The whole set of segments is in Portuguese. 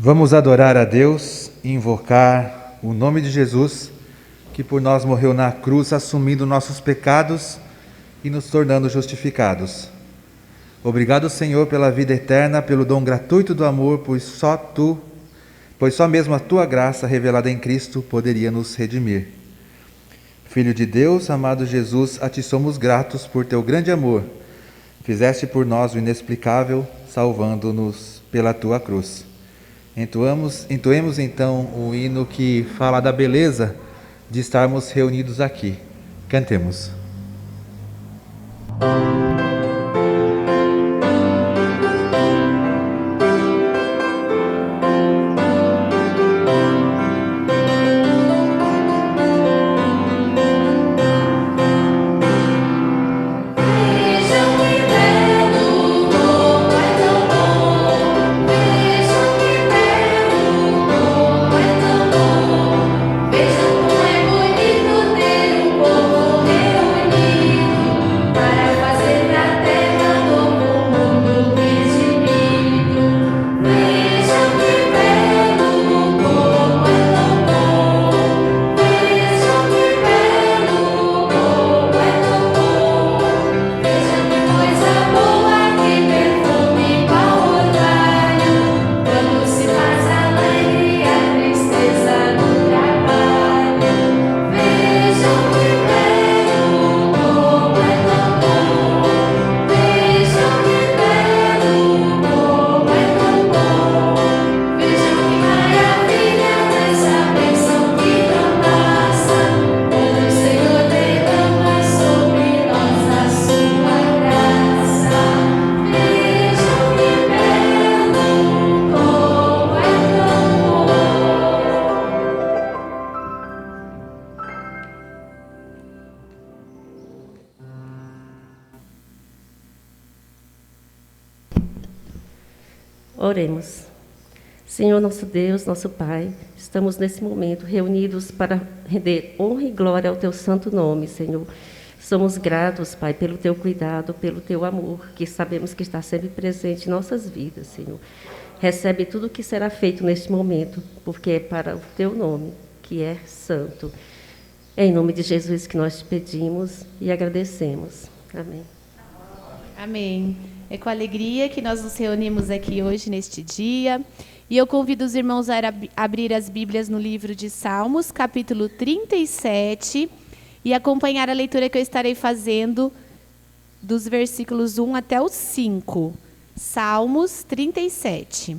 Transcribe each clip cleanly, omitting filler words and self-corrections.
Vamos adorar a Deus e invocar o nome de Jesus, que por nós morreu na cruz, assumindo nossos pecados e nos tornando justificados. Obrigado, Senhor, pela vida eterna, pelo dom gratuito do amor, pois só mesmo a Tua graça revelada em Cristo poderia nos redimir. Filho de Deus, amado Jesus, a Ti somos gratos por Teu grande amor. Fizeste por nós o inexplicável, salvando-nos pela Tua cruz. Entoemos então o hino que fala da beleza de estarmos reunidos aqui. Cantemos. Oremos. Senhor nosso Deus, nosso Pai, estamos nesse momento reunidos para render honra e glória ao Teu santo nome, Senhor. Somos gratos, Pai, pelo Teu cuidado, pelo Teu amor, que sabemos que está sempre presente em nossas vidas, Senhor. Recebe tudo o que será feito neste momento, porque é para o Teu nome, que é santo. É em nome de Jesus que nós te pedimos e agradecemos. Amém. Amém. É com alegria que nós nos reunimos aqui hoje, neste dia. E eu convido os irmãos a abrir as Bíblias no livro de Salmos, capítulo 37, e acompanhar a leitura que eu estarei fazendo dos versículos 1 até o 5. Salmos 37.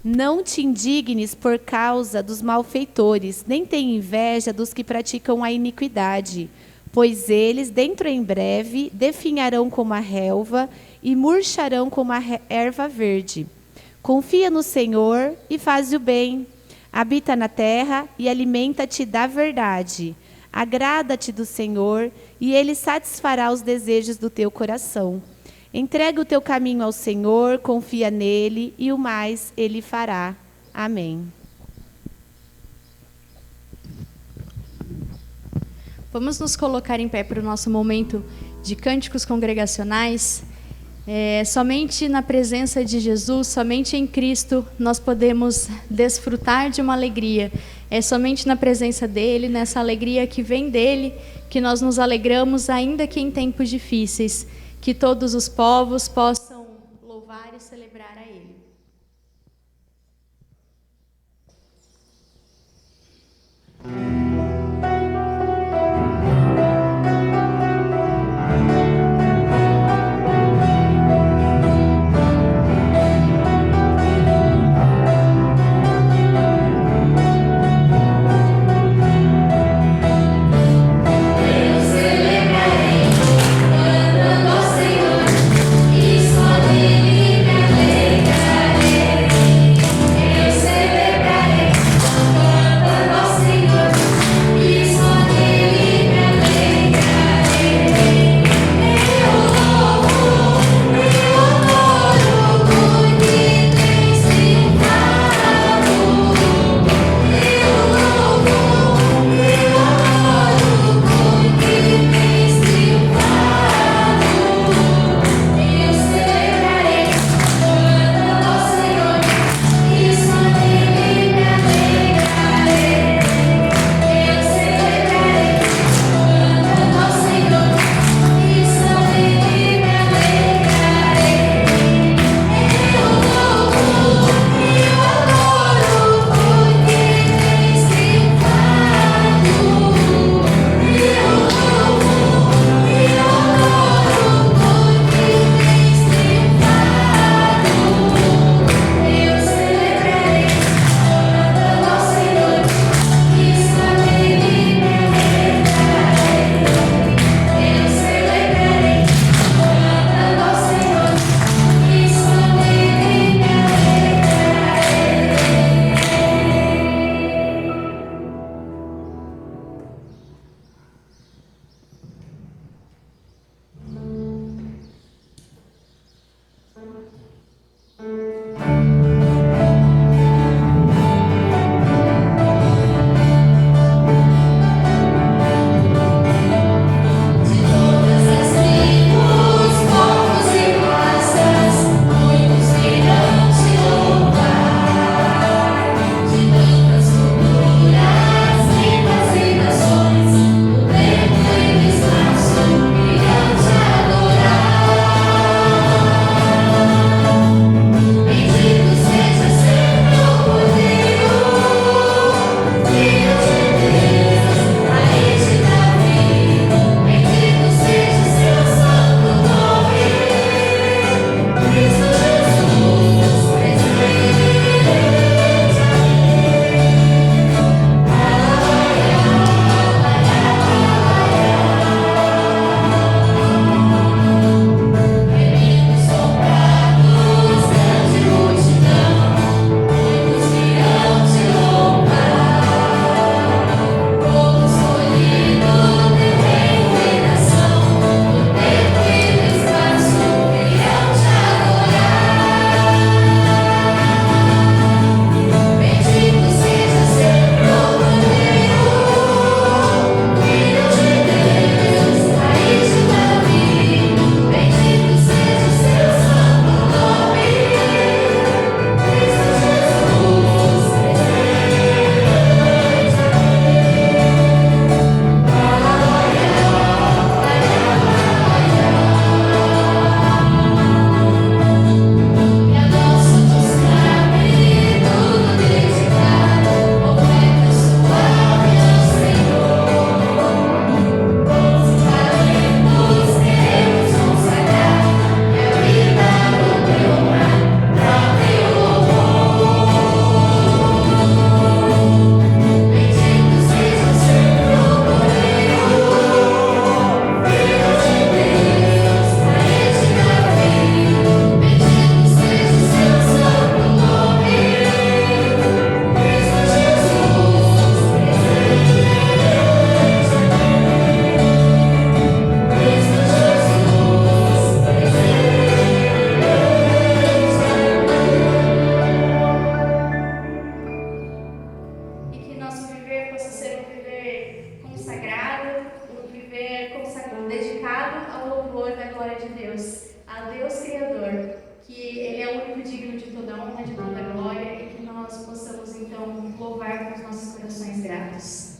Não te indignes por causa dos malfeitores, nem tenha inveja dos que praticam a iniquidade, pois eles, dentro em breve, definharão como a relva e murcharão como a erva verde. Confia no Senhor e faz o bem. Habita na terra e alimenta-te da verdade. Agrada-te do Senhor e Ele satisfará os desejos do teu coração. Entrega o teu caminho ao Senhor, confia nele e o mais Ele fará. Amém. Vamos nos colocar em pé para o nosso momento de cânticos congregacionais. Somente na presença de Jesus, somente em Cristo, nós podemos desfrutar de uma alegria. É somente na presença dEle, nessa alegria que vem dEle, que nós nos alegramos, ainda que em tempos difíceis. Que todos os povos possam louvar e celebrar a Ele. Senhor, e só nele me alegrarei. Ele é o único digno de toda honra, de toda glória, e que nós possamos então louvar com os nossos corações gratos.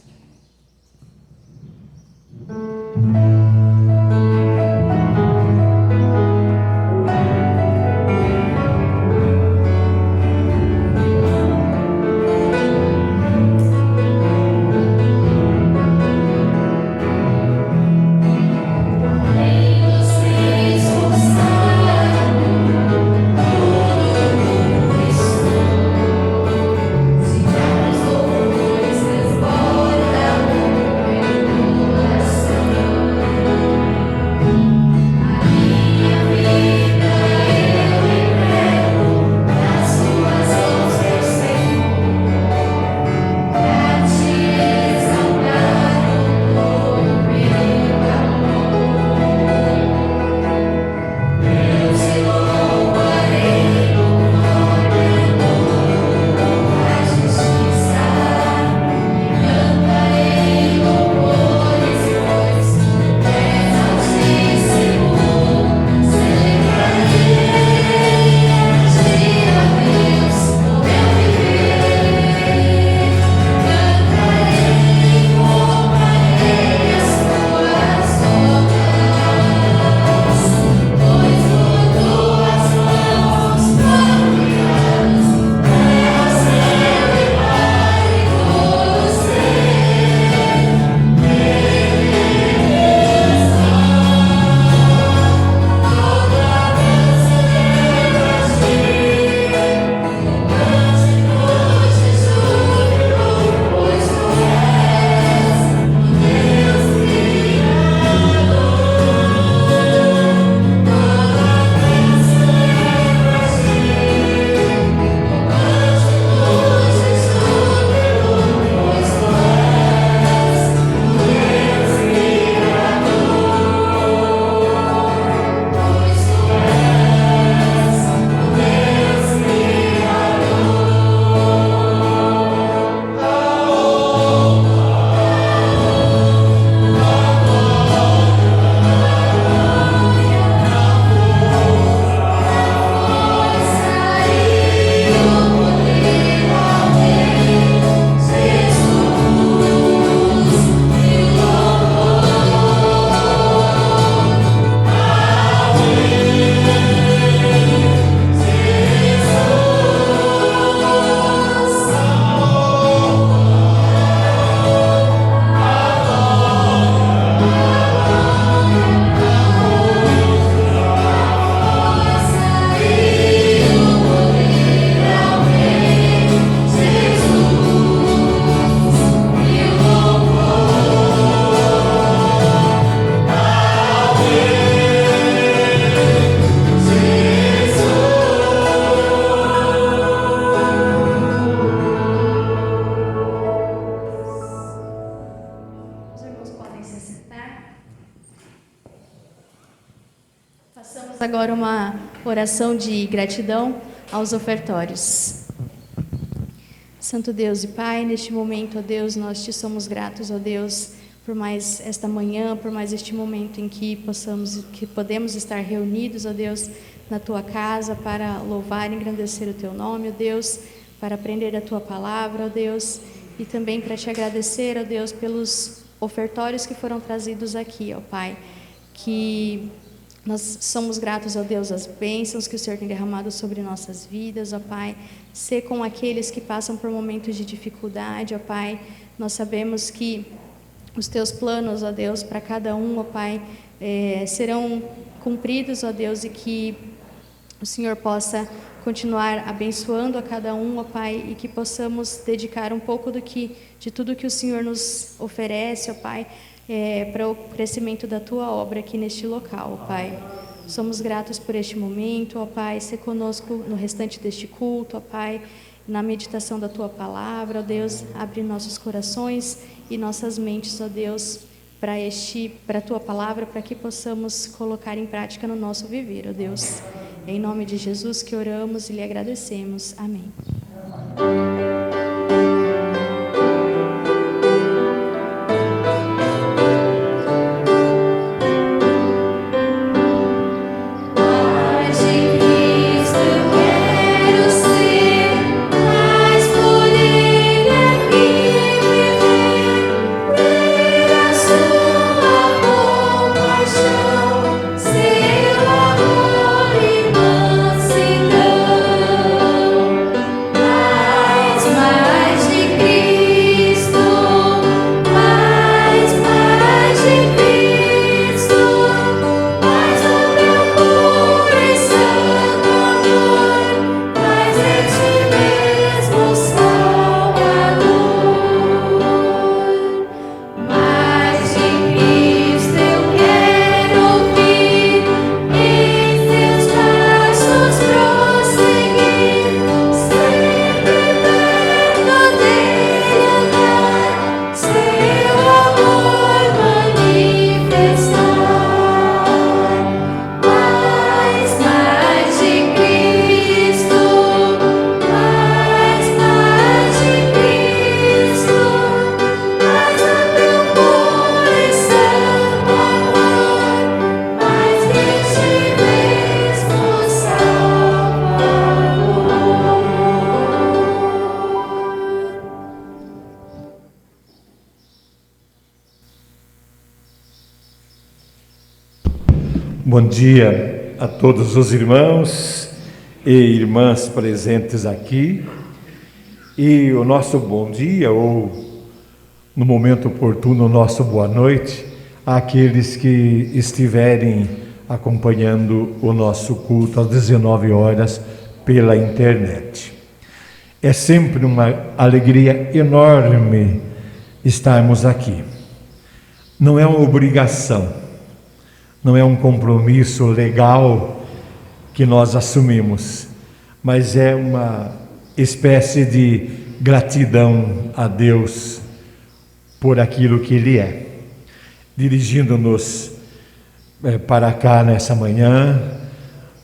Agora uma oração de gratidão aos ofertórios. Santo Deus e Pai, neste momento, ó Deus, nós te somos gratos, ó Deus, por mais esta manhã, por mais este momento em que podemos estar reunidos, ó Deus, na tua casa para louvar e engrandecer o teu nome, ó Deus, para aprender a tua palavra, ó Deus, e também para te agradecer, ó Deus, pelos ofertórios que foram trazidos aqui, ó Pai, que nós somos gratos, ó Deus, às bênçãos que o Senhor tem derramado sobre nossas vidas, ó Pai. Ser com aqueles que passam por momentos de dificuldade, ó Pai. Nós sabemos que os teus planos, ó Deus, para cada um, ó Pai, serão cumpridos, ó Deus, e que o Senhor possa continuar abençoando a cada um, ó Pai, e que possamos dedicar um pouco de tudo que o Senhor nos oferece, ó Pai, para o crescimento da tua obra aqui neste local, ó Pai. Somos gratos por este momento, ó Pai. Ser conosco no restante deste culto, ó Pai, na meditação da tua palavra, ó Deus. Abre nossos corações e nossas mentes, ó Deus, para a tua palavra, para que possamos colocar em prática no nosso viver, ó Deus. Em nome de Jesus que oramos e lhe agradecemos. Amém. Cristo Bom dia a todos os irmãos e irmãs presentes aqui. E o nosso bom dia, ou no momento oportuno, o nosso boa noite, àqueles que estiverem acompanhando o nosso culto às 19 horas pela internet. É sempre uma alegria enorme estarmos aqui. Não é uma obrigação, não é um compromisso legal que nós assumimos, mas é uma espécie de gratidão a Deus por aquilo que Ele é. Dirigindo-nos para cá nessa manhã,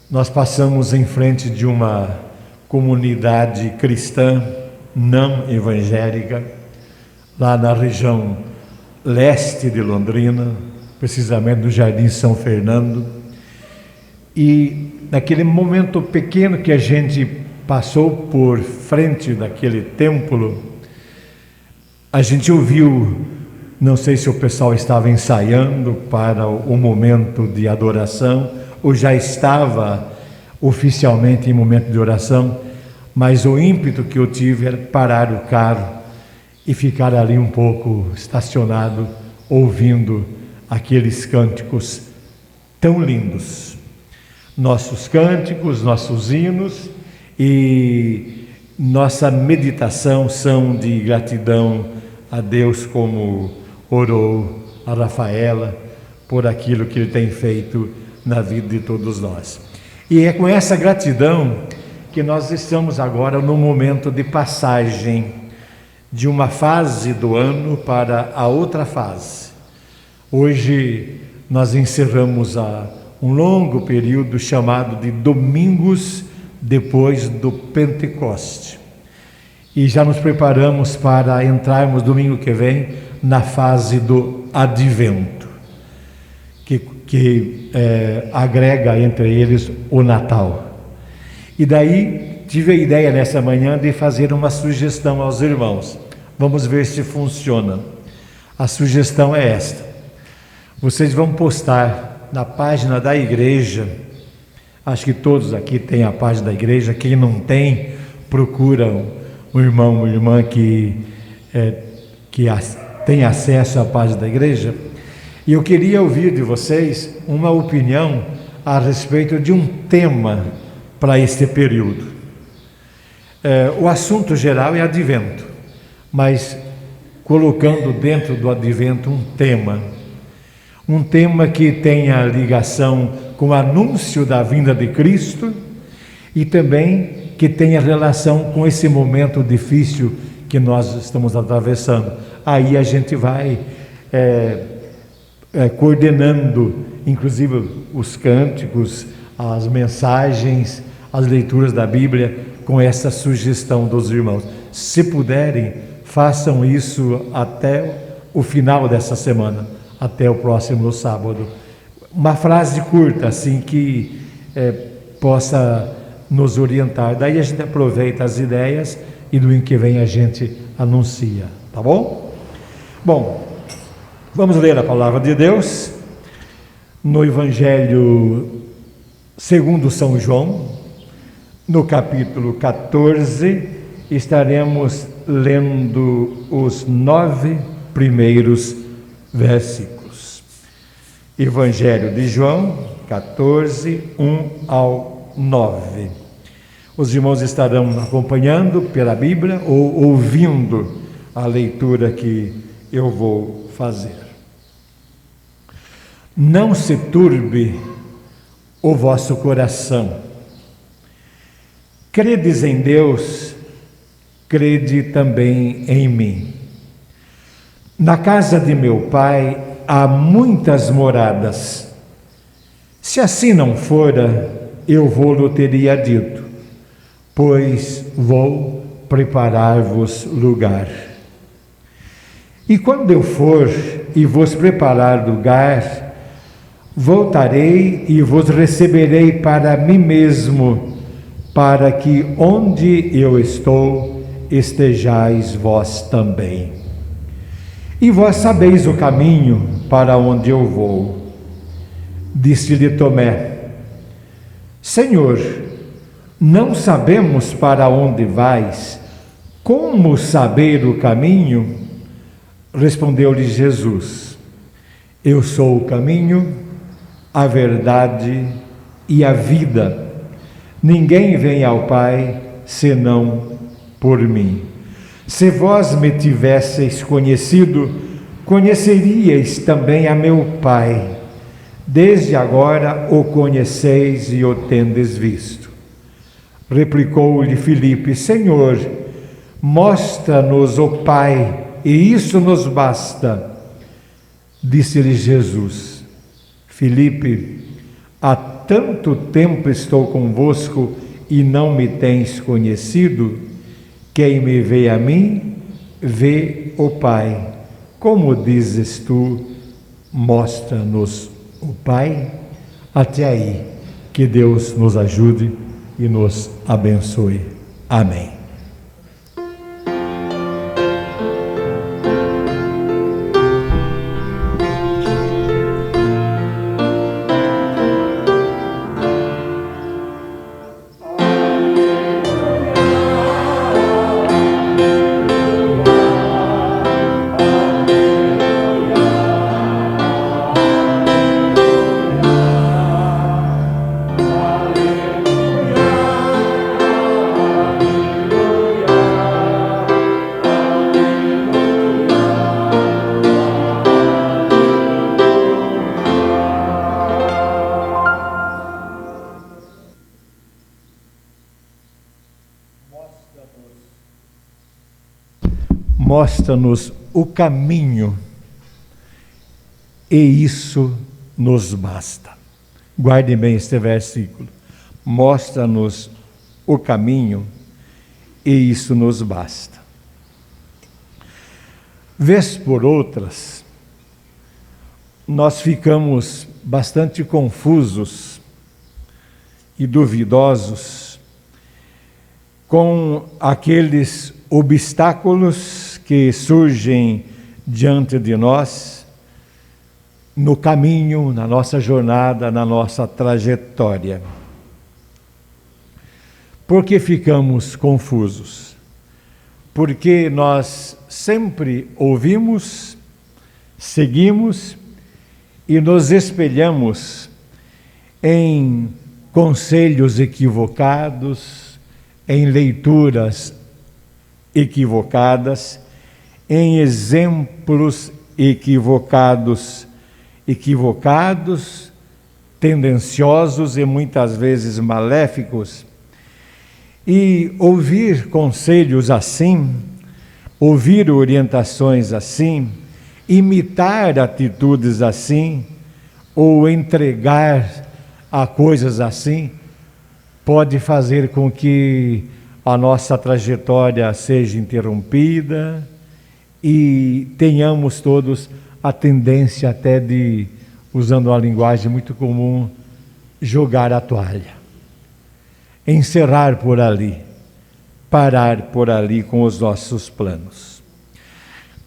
nós passamos em frente de uma comunidade cristã não evangélica, lá na região leste de Londrina, precisamente no Jardim São Fernando. E naquele momento pequeno que a gente passou por frente daquele templo, a gente ouviu, não sei se o pessoal estava ensaiando para o momento de adoração, ou já estava oficialmente em momento de oração, mas o ímpeto que eu tive era parar o carro e ficar ali um pouco estacionado, ouvindo aqueles cânticos tão lindos. Nossos cânticos, nossos hinos e nossa meditação são de gratidão a Deus, como orou a Rafaela, por aquilo que Ele tem feito na vida de todos nós. E é com essa gratidão que nós estamos agora no momento de passagem de uma fase do ano para a outra fase. Hoje nós encerramos um longo período chamado de domingos depois do Pentecoste. E já nos preparamos para entrarmos domingo que vem na fase do Advento, que agrega entre eles o Natal. E daí tive a ideia nessa manhã de fazer uma sugestão aos irmãos. Vamos ver se funciona. A sugestão é esta: vocês vão postar na página da igreja, acho que todos aqui têm a página da igreja, quem não tem, procura um irmão, uma irmã que tem acesso à página da igreja. E eu queria ouvir de vocês uma opinião a respeito de um tema para este período. O assunto geral é Advento, mas colocando dentro do Advento um tema que tenha ligação com o anúncio da vinda de Cristo e também que tenha relação com esse momento difícil que nós estamos atravessando. Aí a gente vai coordenando, inclusive, os cânticos, as mensagens, as leituras da Bíblia, com essa sugestão dos irmãos. Se puderem, façam isso até o final dessa semana, até o próximo sábado. Uma frase curta, assim, que possa nos orientar. Daí a gente aproveita as ideias e domingo que vem a gente anuncia, tá bom? Bom, vamos ler a palavra de Deus no Evangelho segundo São João, no capítulo 14, estaremos lendo os 9 primeiros versículos. Evangelho de João 14, 1 ao 9. Os irmãos estarão acompanhando pela Bíblia ou ouvindo a leitura que eu vou fazer. Não se turbe o vosso coração. Credes em Deus, crede também em mim. Na casa de meu Pai há muitas moradas. Se assim não fora, eu vou-lo teria dito, pois vou preparar-vos lugar. E quando eu for e vos preparar lugar, voltarei e vos receberei para mim mesmo, para que onde eu estou, estejais vós também. E vós sabeis o caminho para onde eu vou. Disse-lhe Tomé: Senhor, não sabemos para onde vais, como saber o caminho? Respondeu-lhe Jesus: Eu sou o caminho, a verdade e a vida. Ninguém vem ao Pai senão por mim. Se vós me tivesseis conhecido, conheceríeis também a meu Pai. Desde agora o conheceis e o tendes visto. Replicou-lhe Filipe: Senhor, mostra-nos o Pai, e isso nos basta. Disse-lhe Jesus: Filipe, há tanto tempo estou convosco e não me tens conhecido? Quem me vê a mim, vê o Pai. Como dizes tu, mostra-nos o Pai? Até aí, que Deus nos ajude e nos abençoe. Amém. Mostra-nos o caminho, e isso nos basta. Guardem bem este versículo. Mostra-nos o caminho, e isso nos basta. Vez por outras, nós ficamos bastante confusos e duvidosos com aqueles obstáculos que surgem diante de nós no caminho, na nossa jornada, na nossa trajetória. Por que ficamos confusos? Porque nós sempre ouvimos, seguimos e nos espelhamos em conselhos equivocados, em leituras equivocadas, em exemplos equivocados, tendenciosos e muitas vezes maléficos. E ouvir conselhos assim, ouvir orientações assim, imitar atitudes assim, ou entregar a coisas assim, pode fazer com que a nossa trajetória seja interrompida e tenhamos todos a tendência até de, usando uma linguagem muito comum, jogar a toalha, encerrar por ali, parar por ali com os nossos planos.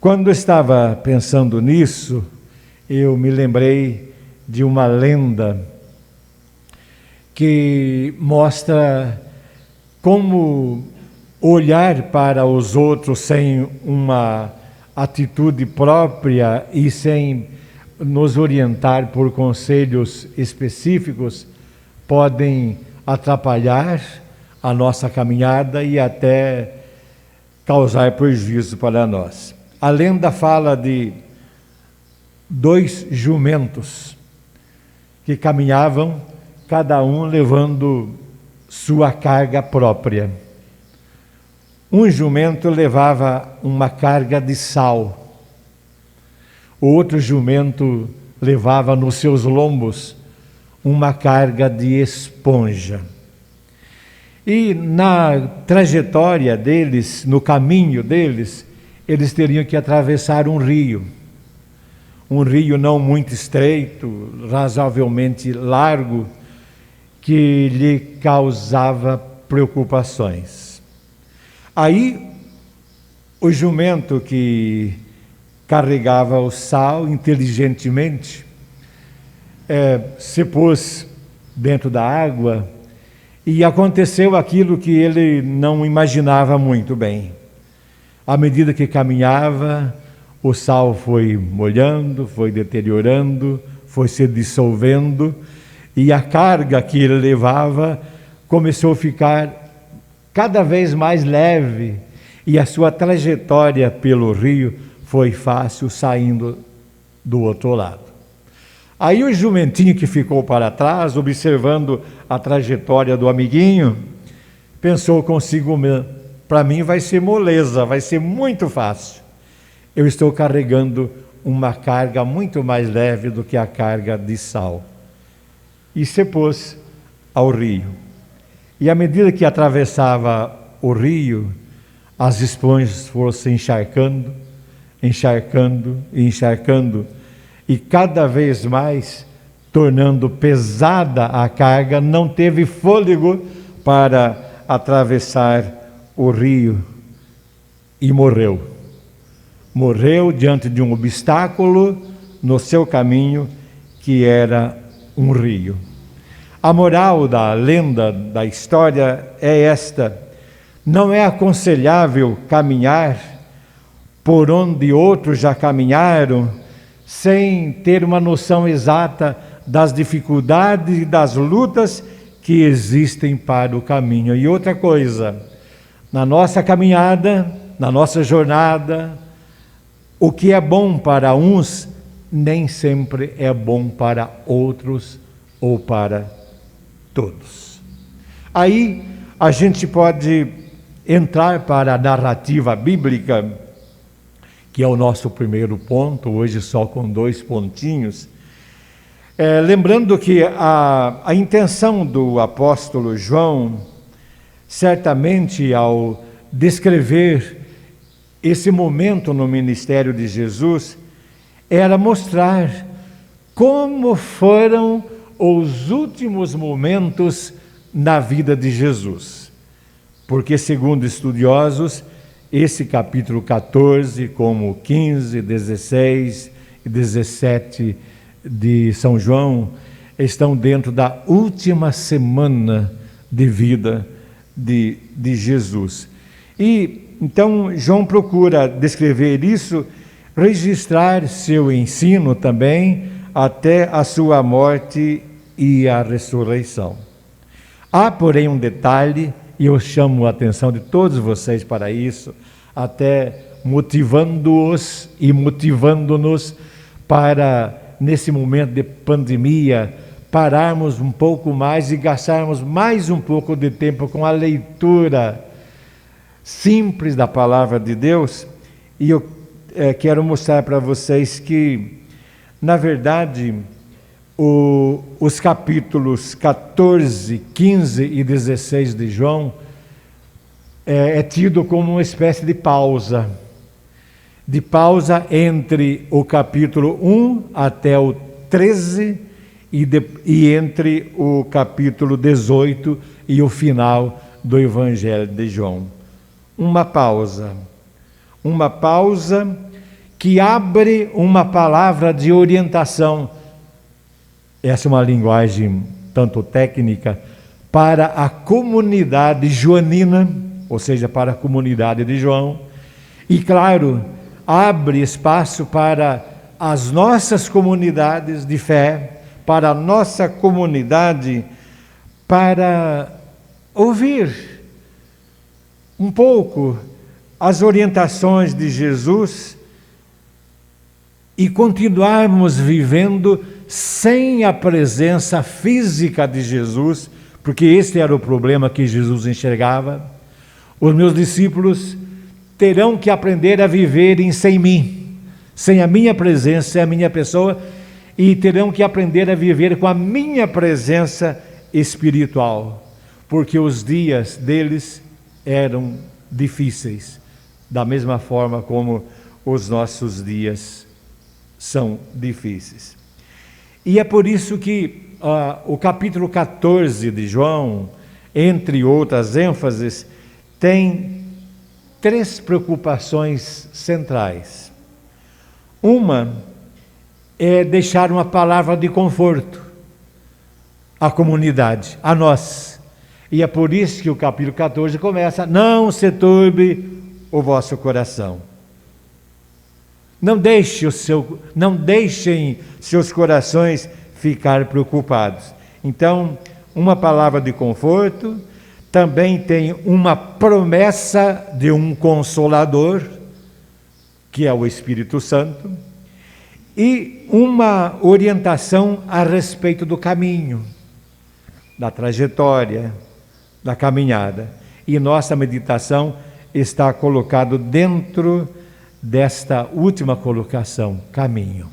Quando estava pensando nisso, eu me lembrei de uma lenda que mostra como olhar para os outros sem uma atitude própria e sem nos orientar por conselhos específicos podem atrapalhar a nossa caminhada e até causar prejuízo para nós. A lenda fala de 2 jumentos que caminhavam, cada um levando sua carga própria. Um jumento levava uma carga de sal, o outro jumento levava nos seus lombos uma carga de esponja. E na trajetória deles, no caminho deles, eles teriam que atravessar um rio não muito estreito, razoavelmente largo, que lhe causava preocupações. Aí, o jumento que carregava o sal inteligentemente se pôs dentro da água e aconteceu aquilo que ele não imaginava muito bem. À medida que caminhava, o sal foi molhando, foi deteriorando, foi se dissolvendo, e a carga que ele levava começou a ficar cada vez mais leve, e a sua trajetória pelo rio foi fácil, saindo do outro lado. Aí o jumentinho que ficou para trás, observando a trajetória do amiguinho, pensou consigo mesmo: para mim vai ser moleza, vai ser muito fácil. Eu estou carregando uma carga muito mais leve do que a carga de sal. E se pôs ao rio. E à medida que atravessava o rio, as esponjas foram se encharcando, encharcando e encharcando, e cada vez mais tornando pesada a carga, não teve fôlego para atravessar o rio e morreu. Morreu diante de um obstáculo no seu caminho, que era um rio. A moral da lenda, da história é esta: não é aconselhável caminhar por onde outros já caminharam, sem ter uma noção exata das dificuldades e das lutas que existem para o caminho. E outra coisa, na nossa caminhada, na nossa jornada, o que é bom para uns nem sempre é bom para outros ou para todos. Aí a gente pode entrar para a narrativa bíblica, que é o nosso primeiro ponto, hoje só com 2 pontinhos. Lembrando que a intenção do apóstolo João, certamente ao descrever esse momento no ministério de Jesus, era mostrar como foram os últimos momentos na vida de Jesus. Porque, segundo estudiosos, esse capítulo 14, como 15, 16 e 17 de São João, estão dentro da última semana de vida de Jesus. E então João procura descrever isso, registrar seu ensino também até a sua morte e a ressurreição. Há, porém, um detalhe, e eu chamo a atenção de todos vocês para isso, até motivando-os e motivando-nos para, nesse momento de pandemia, pararmos um pouco mais e gastarmos mais um pouco de tempo com a leitura simples da palavra de Deus. E eu quero mostrar para vocês que, na verdade, os capítulos 14, 15 e 16 de João é tido como uma espécie de pausa entre o capítulo 1 até o 13 e entre o capítulo 18 e o final do Evangelho de João. Uma pausa que abre uma palavra de orientação. Essa é uma linguagem tanto técnica para a comunidade joanina, ou seja, para a comunidade de João, e claro, abre espaço para as nossas comunidades de fé, para a nossa comunidade, para ouvir um pouco as orientações de Jesus e continuarmos vivendo sem a presença física de Jesus, porque esse era o problema que Jesus enxergava. Os meus discípulos terão que aprender a viverem sem mim, sem a minha presença, sem a minha pessoa, e terão que aprender a viver com a minha presença espiritual, porque os dias deles eram difíceis, da mesma forma como os nossos dias são difíceis. E é por isso que o capítulo 14 de João, entre outras ênfases, tem 3 preocupações centrais. Uma é deixar uma palavra de conforto à comunidade, a nós. E é por isso que o capítulo 14 começa: não se turbe o vosso coração. Não deixem seus corações ficar preocupados. Então, uma palavra de conforto, também tem uma promessa de um Consolador, que é o Espírito Santo, e uma orientação a respeito do caminho, da trajetória, da caminhada. E nossa meditação está colocado dentro desta última colocação, caminho.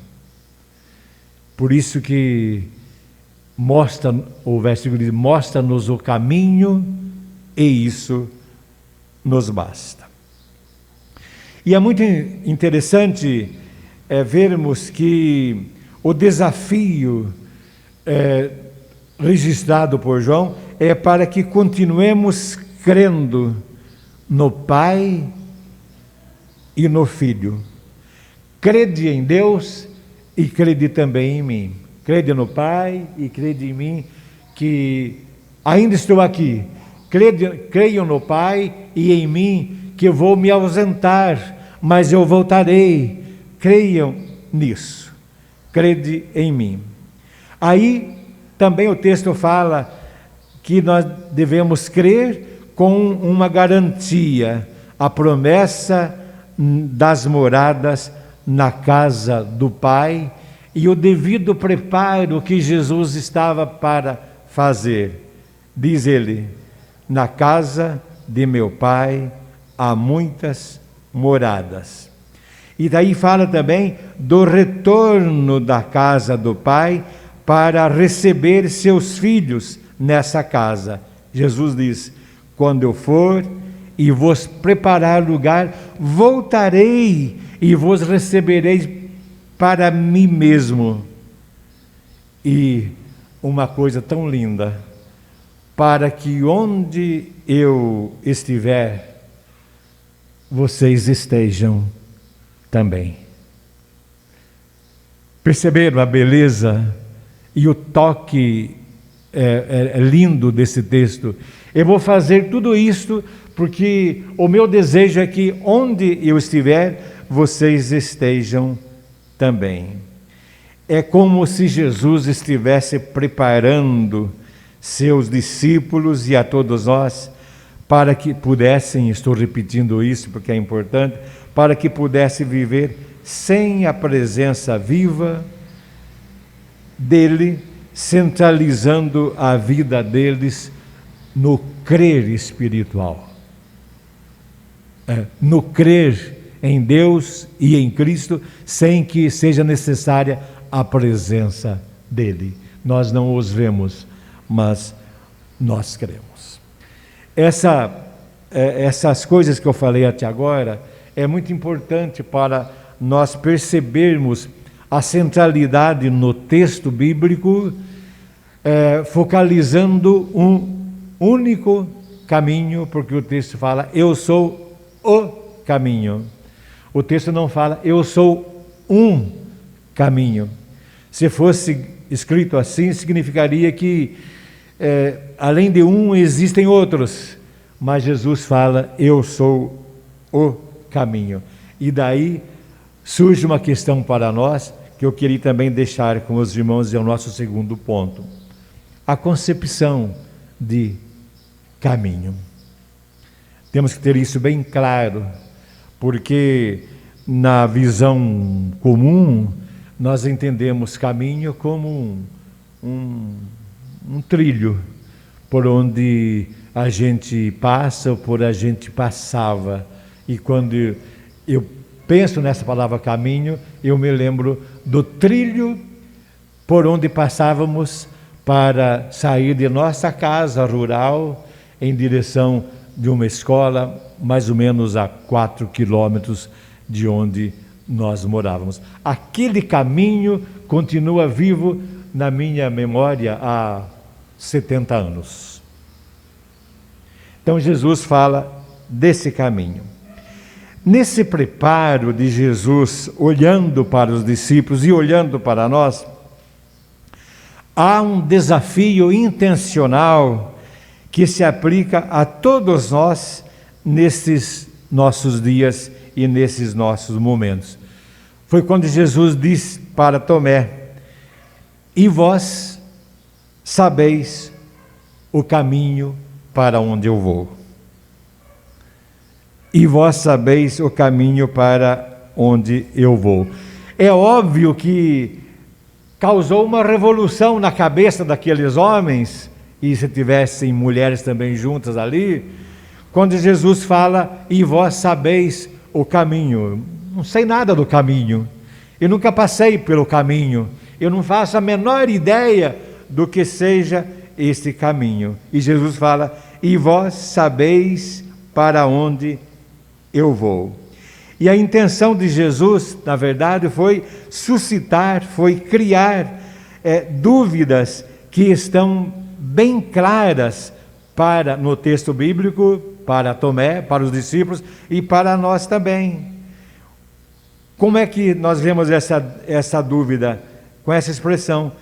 Por isso que o versículo diz: mostra-nos o caminho, e isso nos basta. E é muito interessante vermos que o desafio registrado por João é para que continuemos crendo no Pai e no Filho. Crede em Deus e crede também em mim. Crede no Pai e crede em mim, que ainda estou aqui. Creiam no Pai e em mim, que eu vou me ausentar, mas eu voltarei. Creiam nisso. Crede em mim. Aí também o texto fala que nós devemos crer com uma garantia, a promessa das moradas na casa do Pai e o devido preparo que Jesus estava para fazer. Diz ele: na casa de meu Pai há muitas moradas. E daí fala também do retorno da casa do Pai para receber seus filhos nessa casa. Jesus diz: quando eu for e vos preparar lugar, voltarei e vos receberei para mim mesmo. E uma coisa tão linda: para que onde eu estiver, vocês estejam também. Perceberam a beleza e o toque lindo desse texto? Eu vou fazer tudo isto porque o meu desejo é que onde eu estiver, vocês estejam também. É como se Jesus estivesse preparando seus discípulos e a todos nós para que pudessem, estou repetindo isso porque é importante, para que pudessem viver sem a presença viva dele, centralizando a vida deles no crer espiritual, no crer em Deus e em Cristo, sem que seja necessária a presença dele. Nós não os vemos, mas nós cremos. Essas coisas que eu falei até agora é muito importante para nós percebermos a centralidade no texto bíblico, focalizando um único caminho, porque o texto fala: eu sou o caminho. O texto não fala: eu sou um caminho. Se fosse escrito assim, significaria que além de um existem outros, mas Jesus fala: eu sou o caminho. E daí surge uma questão para nós, que eu queria também deixar com os irmãos, é o nosso segundo ponto: a concepção de caminho. Temos que ter isso bem claro, porque na visão comum nós entendemos caminho como um trilho por onde a gente passa ou por a gente passava. E quando eu penso nessa palavra caminho, eu me lembro do trilho por onde passávamos para sair de nossa casa rural em direção de uma escola, mais ou menos a 4 quilômetros de onde nós morávamos. Aquele caminho continua vivo na minha memória há 70 anos. Então Jesus fala desse caminho. Nesse preparo de Jesus, olhando para os discípulos e olhando para nós, há um desafio intencional que se aplica a todos nós nesses nossos dias e nesses nossos momentos. Foi quando Jesus disse para Tomé: e vós sabeis o caminho para onde eu vou. E vós sabeis o caminho para onde eu vou. É óbvio que causou uma revolução na cabeça daqueles homens, e se tivessem mulheres também juntas ali, quando Jesus fala: e vós sabeis o caminho. Não sei nada do caminho, eu nunca passei pelo caminho, eu não faço a menor ideia do que seja esse caminho. E Jesus fala: e vós sabeis para onde eu vou. E a intenção de Jesus, na verdade, foi suscitar, foi criar dúvidas que estão bem claras no texto bíblico, para Tomé, para os discípulos e para nós também. Como é que nós vemos essa dúvida? Com essa expressão: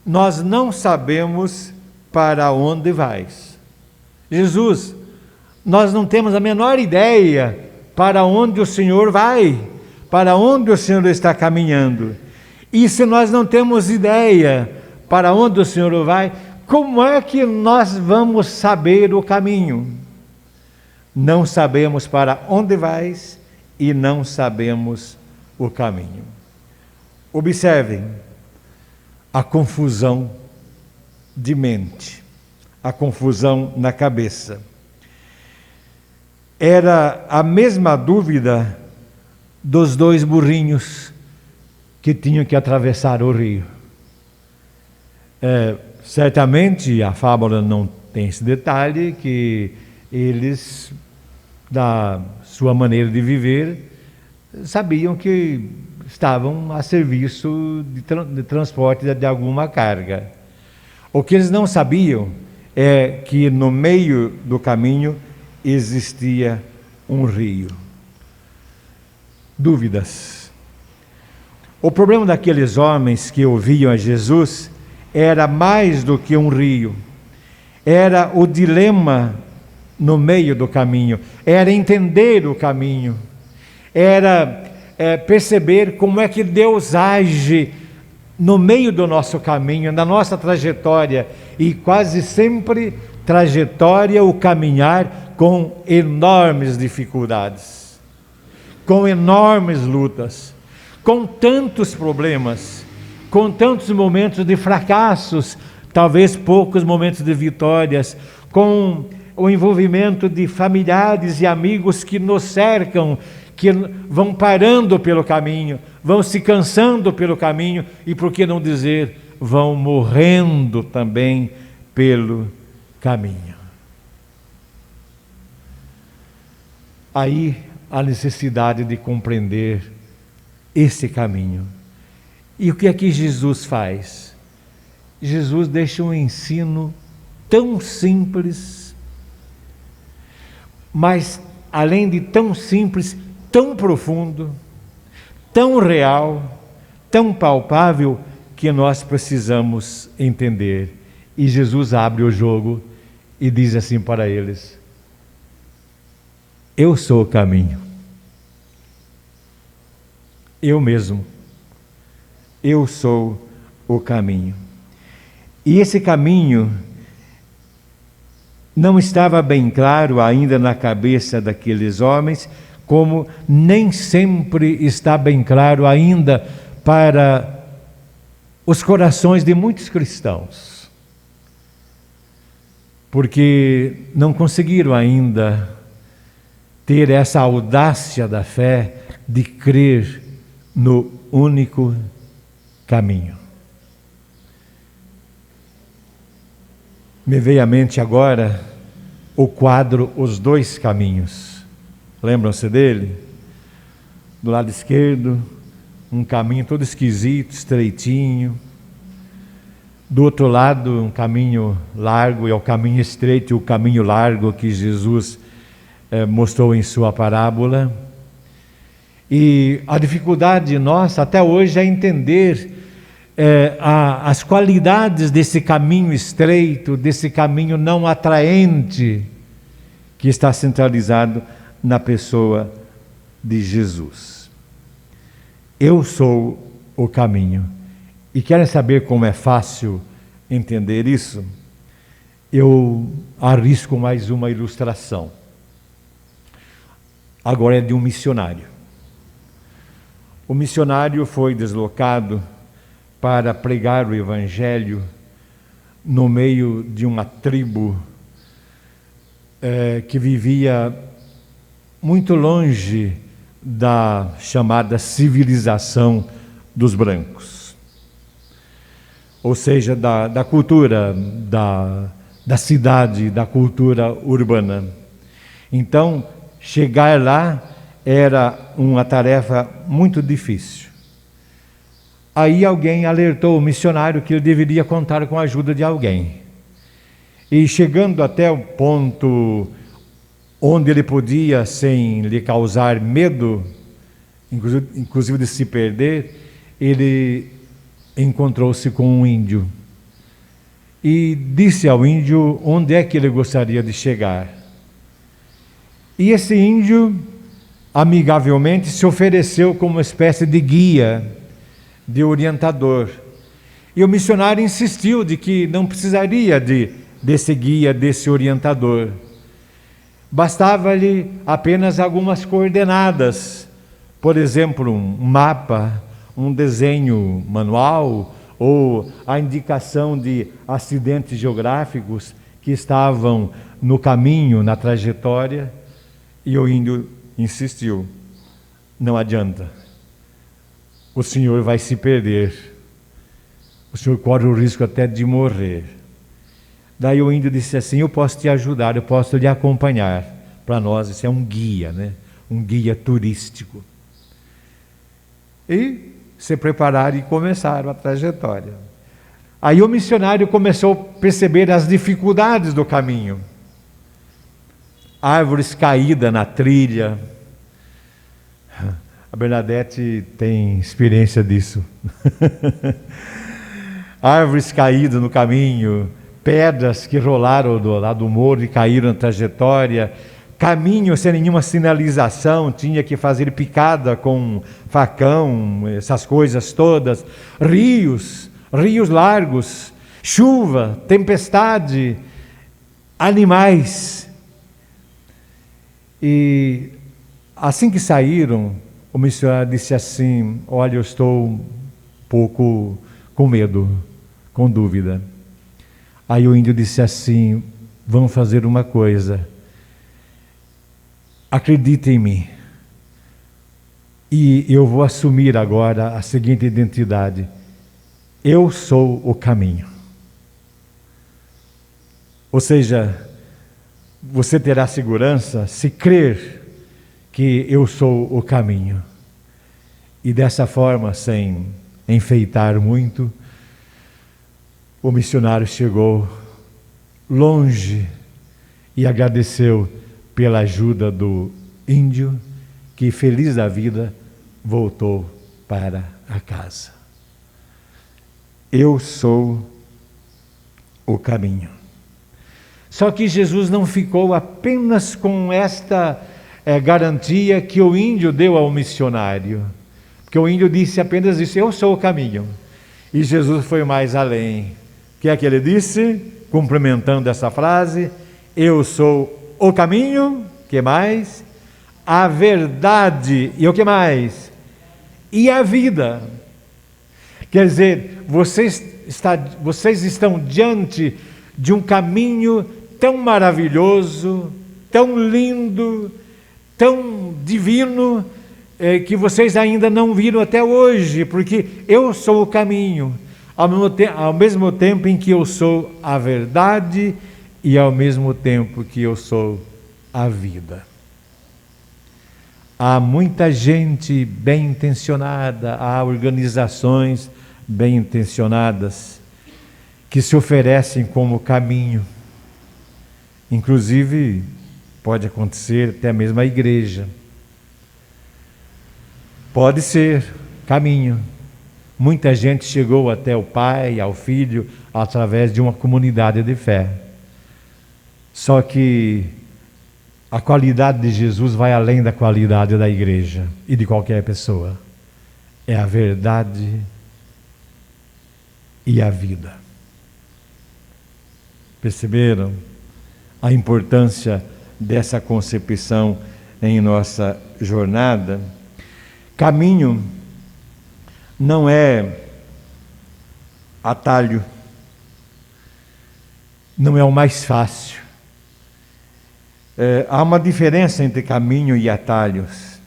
nós não sabemos para onde vais. Jesus, nós não temos a menor ideia para onde o Senhor vai, para onde o Senhor está caminhando. E se nós não temos ideia para onde o Senhor vai, como é que nós vamos saber o caminho? Não sabemos para onde vais e não sabemos o caminho. Observem a confusão de mente, a confusão na cabeça. Era a mesma dúvida dos dois burrinhos que tinham que atravessar o rio. Certamente a fábula não tem esse detalhe, que eles, da sua maneira de viver, sabiam que estavam a serviço de transporte de alguma carga. O que eles não sabiam é que no meio do caminho existia um rio. Dúvidas. O problema daqueles homens que ouviam a Jesus era mais do que um rio. Era o dilema no meio do caminho. Era entender o caminho. Era perceber como é que Deus age no meio do nosso caminho, na nossa trajetória. E quase sempre trajetória, o caminhar com enormes dificuldades, com enormes lutas, com tantos problemas, com tantos momentos de fracassos, talvez poucos momentos de vitórias, com o envolvimento de familiares e amigos que nos cercam, que vão parando pelo caminho, vão se cansando pelo caminho e, por que não dizer, vão morrendo também pelo caminho. Aí a necessidade de compreender esse caminho. E o que é que Jesus faz? Jesus deixa um ensino tão simples, mas além de tão simples, tão profundo, tão real, tão palpável, que nós precisamos entender. E Jesus abre o jogo e diz assim para eles: eu sou o caminho. Eu mesmo. Eu sou o caminho. E esse caminho não estava bem claro ainda na cabeça daqueles homens, como nem sempre está bem claro ainda para os corações de muitos cristãos, porque não conseguiram ainda ter essa audácia da fé de crer no único caminho. Me veio à mente agora o quadro Os Dois Caminhos. Lembram-se dele? Do lado esquerdo, um caminho todo esquisito, estreitinho. Do outro lado, um caminho largo, e é o caminho estreito e o caminho largo que Jesus mostrou em sua parábola. E a dificuldade nossa até hoje é entender as qualidades desse caminho estreito, desse caminho não atraente, que está centralizado na pessoa de Jesus. Eu sou o caminho. E querem saber como é fácil entender isso? Eu arrisco mais uma ilustração. Agora é de um missionário. O missionário foi deslocado para pregar o Evangelho no meio de uma tribo que vivia muito longe da chamada civilização dos brancos. Ou seja, da cultura, da cidade, da cultura urbana. Então, chegar lá era uma tarefa muito difícil. Aí alguém alertou o missionário que ele deveria contar com a ajuda de alguém. E chegando até o ponto onde ele podia, sem lhe causar medo, inclusive de se perder, ele encontrou-se com um índio. E disse ao índio onde é que ele gostaria de chegar. E esse índio, amigavelmente, se ofereceu como uma espécie de guia, de orientador. E o missionário insistiu de que não precisaria desse guia, desse orientador. Bastava-lhe apenas algumas coordenadas, por exemplo, um mapa, um desenho manual, ou a indicação de acidentes geográficos que estavam no caminho, na trajetória. E o índio insistiu: não adianta, o senhor vai se perder, o senhor corre o risco até de morrer. Daí o índio disse assim: eu posso te ajudar, eu posso lhe acompanhar. Para nós isso é um guia, né? Um guia turístico. E se prepararam e começaram a trajetória. Aí o missionário começou a perceber as dificuldades do caminho. Árvores caídas na trilha. A Bernadette tem experiência disso. Árvores caídas no caminho, pedras que rolaram do lado do morro e caíram na trajetória, caminho sem nenhuma sinalização, tinha que fazer picada com facão, essas coisas todas, rios largos, chuva, tempestade, animais. E assim que saíram, o missionário disse assim: olha, eu estou um pouco com medo, com dúvida. Aí o índio disse assim: vamos fazer uma coisa, acredita em mim, e eu vou assumir agora a seguinte identidade: eu sou o caminho. Ou seja, você terá segurança se crer que eu sou o caminho. E dessa forma, sem enfeitar muito, o missionário chegou longe e agradeceu pela ajuda do índio, que feliz da vida voltou para a casa. Eu sou o caminho. Só que Jesus não ficou apenas com esta garantia que o índio deu ao missionário, porque o índio disse apenas isso: eu sou o caminho. E Jesus foi mais além. O que é que ele disse, complementando essa frase? Eu sou o caminho, que mais? A verdade, e o que mais? E a vida. Quer dizer, vocês estão diante de um caminho tão maravilhoso, tão lindo, tão divino, que vocês ainda não viram até hoje, porque eu sou o caminho, ao mesmo tempo em que eu sou a verdade e ao mesmo tempo que eu sou a vida. Há muita gente bem intencionada, há organizações bem intencionadas que se oferecem como caminho. Inclusive, pode acontecer até mesmo a igreja. Pode ser caminho. Muita gente chegou até o Pai, ao Filho, através de uma comunidade de fé. Só que a qualidade de Jesus vai além da qualidade da igreja e de qualquer pessoa. É a verdade e a vida. Perceberam a importância dessa concepção em nossa jornada? Caminho não é atalho, não é o mais fácil. Há uma diferença entre caminho e atalhos.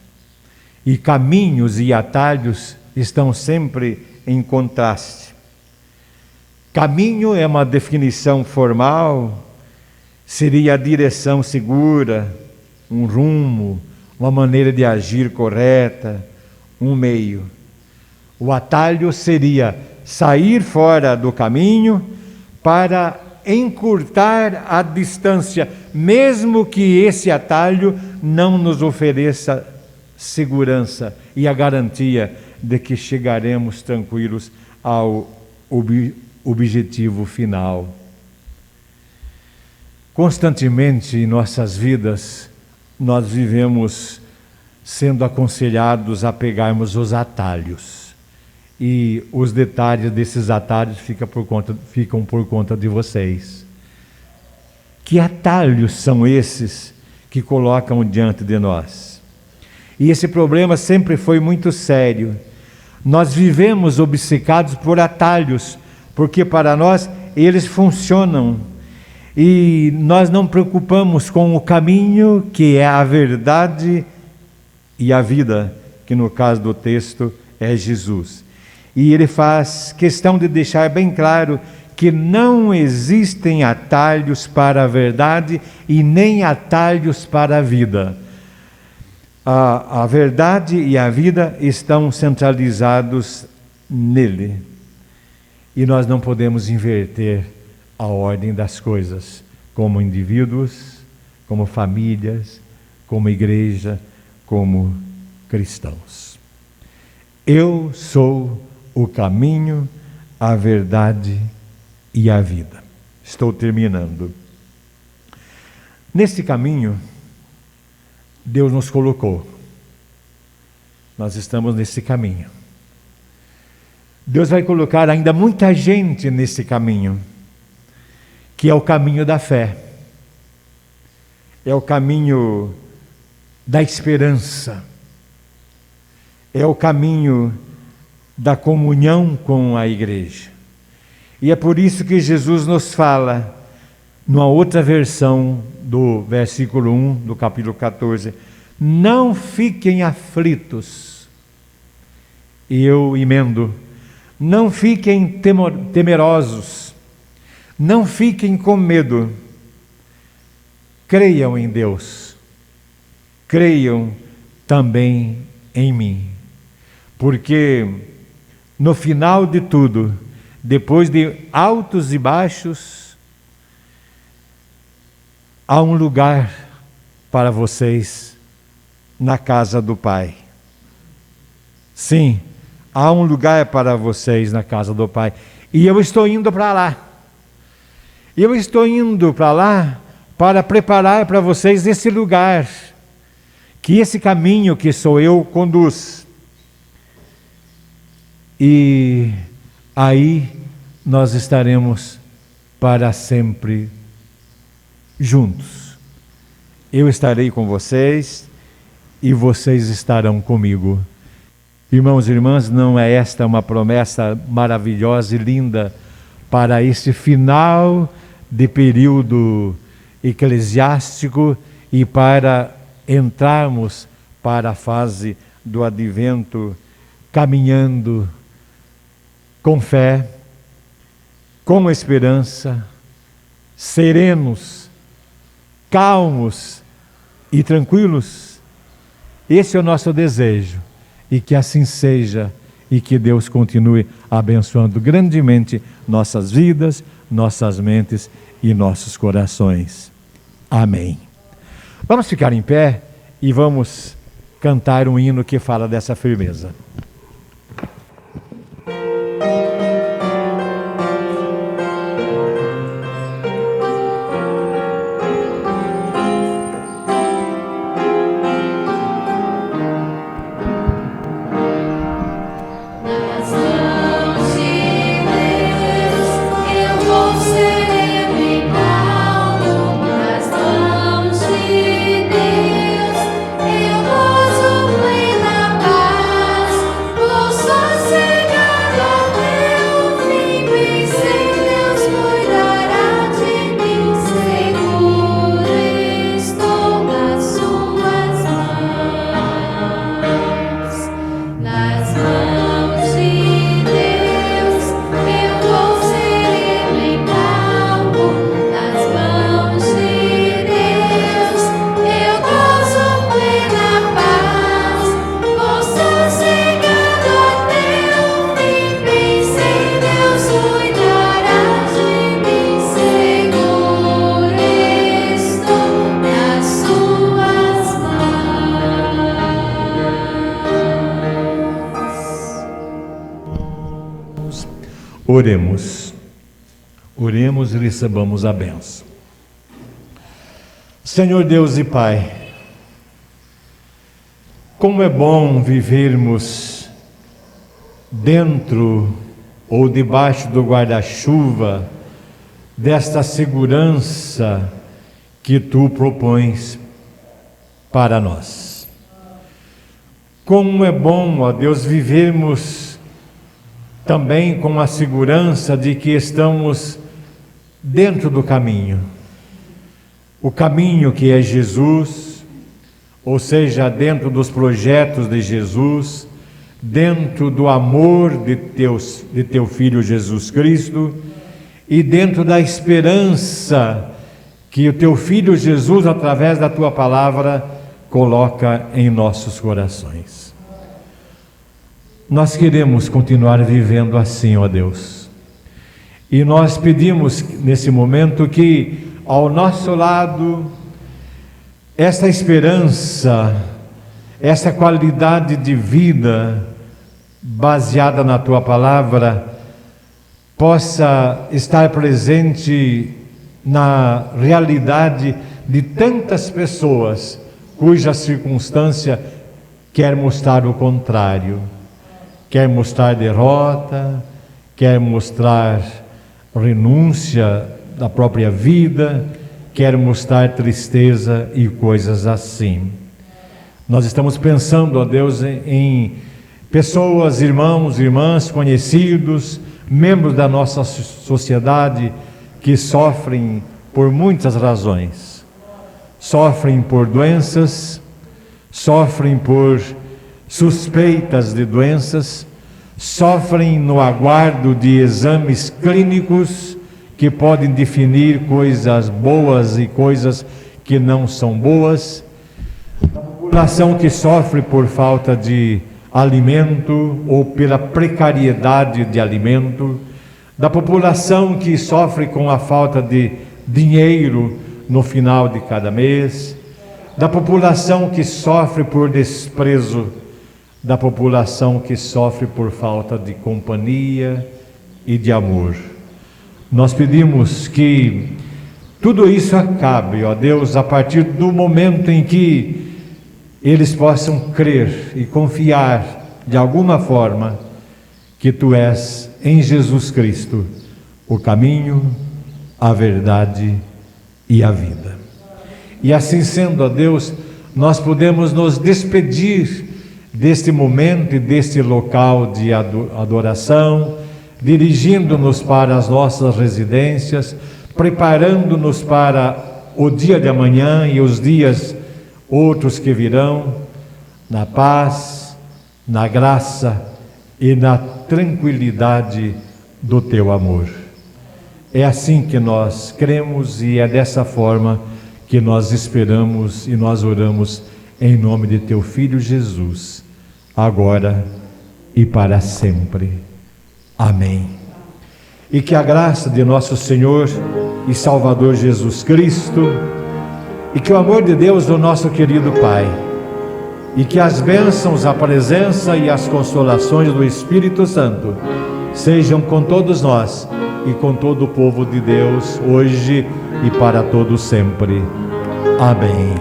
E caminhos e atalhos estão sempre em contraste. Caminho é uma definição formal, seria a direção segura, um rumo, uma maneira de agir correta, um meio. O atalho seria sair fora do caminho para encurtar a distância, mesmo que esse atalho não nos ofereça segurança e a garantia de que chegaremos tranquilos ao objetivo final. Constantemente em nossas vidas, nós vivemos sendo aconselhados a pegarmos os atalhos. E os detalhes desses atalhos ficam por conta de vocês. Que atalhos são esses que colocam diante de nós? E esse problema sempre foi muito sério. Nós vivemos obcecados por atalhos, porque para nós eles funcionam. E nós não preocupamos com o caminho, que é a verdade e a vida, que no caso do texto é Jesus. E ele faz questão de deixar bem claro que não existem atalhos para a verdade e nem atalhos para a vida. A verdade e a vida estão centralizados nele. E nós não podemos inverter a ordem das coisas, como indivíduos, como famílias, como igreja, como cristãos. Eu sou o caminho, a verdade e a vida. Estou terminando. Nesse caminho, Deus nos colocou. Nós estamos nesse caminho. Deus vai colocar ainda muita gente nesse caminho, que é o caminho da fé. É o caminho da esperança. É o caminho da comunhão com a igreja. E é por isso que Jesus nos fala, numa outra versão do versículo 1 do capítulo 14, não fiquem aflitos. E eu emendo, não fiquem temerosos, não fiquem com medo, creiam em Deus, creiam também em mim, porque no final de tudo, depois de altos e baixos, há um lugar para vocês na casa do Pai. Sim, há um lugar para vocês na casa do Pai. E eu estou indo para lá. Eu estou indo para lá para preparar para vocês esse lugar, que esse caminho que sou eu conduz. E aí nós estaremos para sempre juntos. Eu estarei com vocês e vocês estarão comigo. Irmãos e irmãs, não é esta uma promessa maravilhosa e linda para esse final de período eclesiástico e para entrarmos para a fase do advento, caminhando com fé, com esperança, serenos, calmos e tranquilos? Esse é o nosso desejo, e que assim seja, e que Deus continue abençoando grandemente nossas vidas, nossas mentes e nossos corações. Amém. Vamos ficar em pé e vamos cantar um hino que fala dessa firmeza. Oremos. Oremos e recebamos a bênção. Senhor Deus e Pai, como é bom vivermos dentro ou debaixo do guarda-chuva desta segurança que Tu propões para nós. Como é bom, ó Deus, vivermos também com a segurança de que estamos dentro do caminho. O caminho que é Jesus, ou seja, dentro dos projetos de Jesus, dentro do amor de Teu Filho Jesus Cristo e dentro da esperança que o Teu Filho Jesus, através da Tua Palavra, coloca em nossos corações. Nós queremos continuar vivendo assim, ó Deus. E nós pedimos nesse momento que ao nosso lado essa esperança, essa qualidade de vida baseada na Tua Palavra possa estar presente na realidade de tantas pessoas cuja circunstância quer mostrar o contrário. Quer mostrar derrota, quer mostrar renúncia da própria vida, quer mostrar tristeza e coisas assim. Nós estamos pensando, ó Deus, em pessoas, irmãos, irmãs, conhecidos, membros da nossa sociedade que sofrem por muitas razões. Sofrem por doenças, sofrem por suspeitas de doenças, sofrem no aguardo de exames clínicos que podem definir coisas boas e coisas que não são boas. A população que sofre por falta de alimento ou pela precariedade de alimento, da população que sofre com a falta de dinheiro no final de cada mês, da população que sofre por desprezo, da população que sofre por falta de companhia e de amor. Nós pedimos que tudo isso acabe, ó Deus, a partir do momento em que eles possam crer e confiar de alguma forma que Tu és em Jesus Cristo o caminho, a verdade e a vida. E assim sendo, ó Deus, nós podemos nos despedir deste momento e deste local de adoração, dirigindo-nos para as nossas residências, preparando-nos para o dia de amanhã e os dias outros que virão, na paz, na graça e na tranquilidade do Teu amor. É assim que nós cremos e é dessa forma que nós esperamos e nós oramos em nome de Teu Filho Jesus, agora e para sempre. Amém. E que a graça de nosso Senhor e Salvador Jesus Cristo, e que o amor de Deus, do nosso querido Pai, e que as bênçãos, a presença e as consolações do Espírito Santo sejam com todos nós e com todo o povo de Deus, hoje e para todo sempre. Amém.